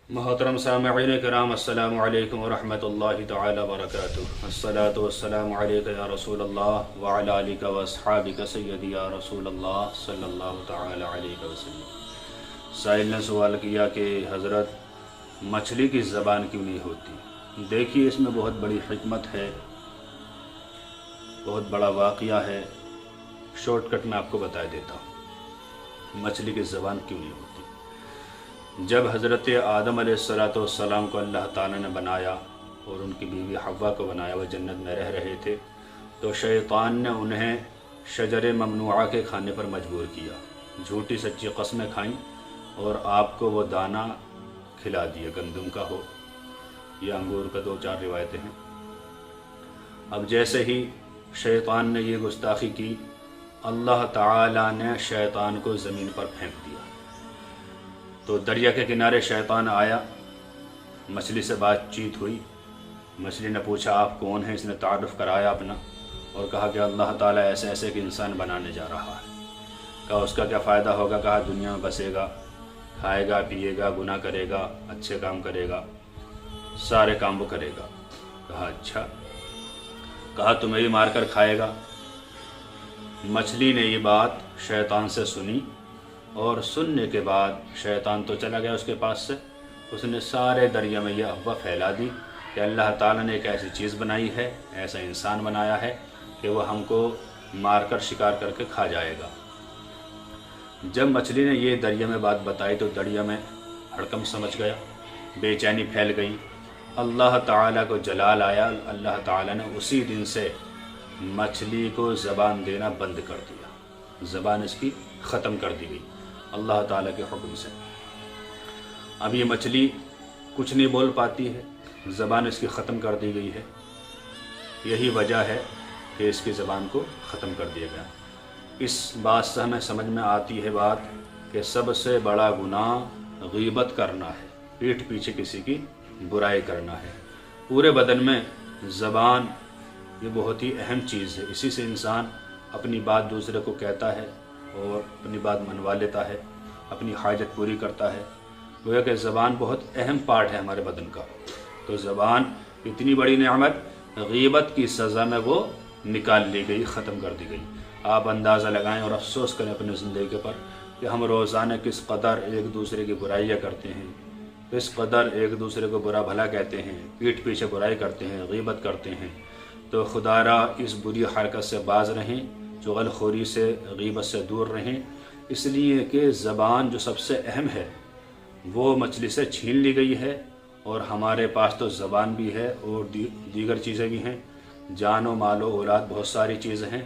محترم سامعین کرام، السلام علیکم ورحمۃ اللہ تعالی وبرکاتہ۔ الصلاۃ والسلام علیک یا رسول اللہ وعلی آلک واصحابک سیدی یا رسول اللہ صلی اللہ تعالی علیہ وسلم۔ سائل نے سوال کیا کہ حضرت مچھلی کی زبان کیوں نہیں ہوتی؟ دیکھیے، اس میں بہت بڑی حکمت ہے، بہت بڑا واقعہ ہے۔ شارٹ کٹ میں آپ کو بتا دیتا ہوں مچھلی کی زبان کیوں نہیں ہوتی۔ جب حضرت آدم علیہ السلام کو اللہ تعالیٰ نے بنایا اور ان کی بیوی حوا کو بنایا، وہ جنت میں رہ رہے تھے، تو شیطان نے انہیں شجر ممنوعہ کے کھانے پر مجبور کیا، جھوٹی سچی قسمیں کھائیں اور آپ کو وہ دانہ کھلا دیا، گندم کا ہو یا انگور کا، 2-4 روایتیں ہیں۔ اب جیسے ہی شیطان نے یہ گستاخی کی، اللہ تعالیٰ نے شیطان کو زمین پر پھینک دیا۔ تو دریا کے کنارے شیطان آیا، مچھلی سے بات چیت ہوئی، مچھلی نے پوچھا آپ کون ہیں، اس نے تعارف کرایا اپنا اور کہا کہ اللہ تعالیٰ ایسے ایسے ایک انسان بنانے جا رہا ہے۔ کہا اس کا کیا فائدہ ہوگا؟ کہا دنیا میں بسے گا، کھائے گا، پیے گا، گناہ کرے گا، اچھے کام کرے گا، سارے کام وہ کرے گا۔ کہا اچھا، کہا تمہیں بھی مار کر کھائے گا۔ مچھلی نے یہ بات شیطان سے سنی اور سننے کے بعد شیطان تو چلا گیا اس کے پاس سے، اس نے سارے دریا میں یہ افواہ پھیلا دی کہ اللہ تعالیٰ نے ایک ایسی چیز بنائی ہے، ایسا انسان بنایا ہے کہ وہ ہم کو مار کر شکار کر کے کھا جائے گا۔ جب مچھلی نے یہ دریا میں بات بتائی تو دریا میں ہڑکم سمجھ گیا، بے چینی پھیل گئی، اللہ تعالیٰ کو جلال آیا۔ اللہ تعالیٰ نے اسی دن سے مچھلی کو زبان دینا بند کر دیا، زبان اس کی ختم کر دی گئی اللہ تعالیٰ کے حکم سے۔ اب یہ مچھلی کچھ نہیں بول پاتی ہے، زبان اس کی ختم کر دی گئی ہے۔ یہی وجہ ہے کہ اس کی زبان کو ختم کر دیا گیا۔ اس بات سے ہمیں سمجھ میں آتی ہے بات کہ سب سے بڑا گناہ غیبت کرنا ہے، پیٹھ پیچھے کسی کی برائی کرنا ہے۔ پورے بدن میں زبان یہ بہت ہی اہم چیز ہے، اسی سے انسان اپنی بات دوسرے کو کہتا ہے اور اپنی بات منوا لیتا ہے، اپنی حاجت پوری کرتا ہے۔ گویا کہ زبان بہت اہم پارٹ ہے ہمارے بدن کا۔ تو زبان اتنی بڑی نعمت، غیبت کی سزا میں وہ نکال لی گئی، ختم کر دی گئی۔ آپ اندازہ لگائیں اور افسوس کریں اپنے زندگی پر کہ ہم روزانہ کس قدر ایک دوسرے کی برائیاں کرتے ہیں، کس قدر ایک دوسرے کو برا بھلا کہتے ہیں، پیٹھ پیچھے برائی کرتے ہیں، غیبت کرتے ہیں۔ تو خدا را اس بری حرکت سے باز رہیں، چغل خوری سے، غیبت سے دور رہیں، اس لیے کہ زبان جو سب سے اہم ہے وہ مچھلی سے چھین لی گئی ہے، اور ہمارے پاس تو زبان بھی ہے اور دیگر چیزیں بھی ہیں، جان و مال و اولاد بہت ساری چیزیں ہیں۔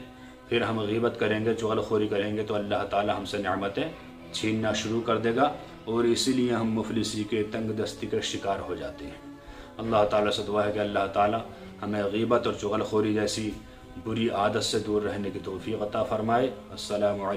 پھر ہم غیبت کریں گے، چغل خوری کریں گے تو اللہ تعالی ہم سے نعمتیں چھیننا شروع کر دے گا، اور اسی لیے ہم مفلسی کے، تنگ دستی کے شکار ہو جاتے ہیں۔ اللہ تعالیٰ سے دعا ہے کہ اللہ تعالیٰ ہمیں غیبت اور چغل خوری جیسی بری عادت سے دور رہنے کی توفیق عطا فرمائے۔ السلام علیکم۔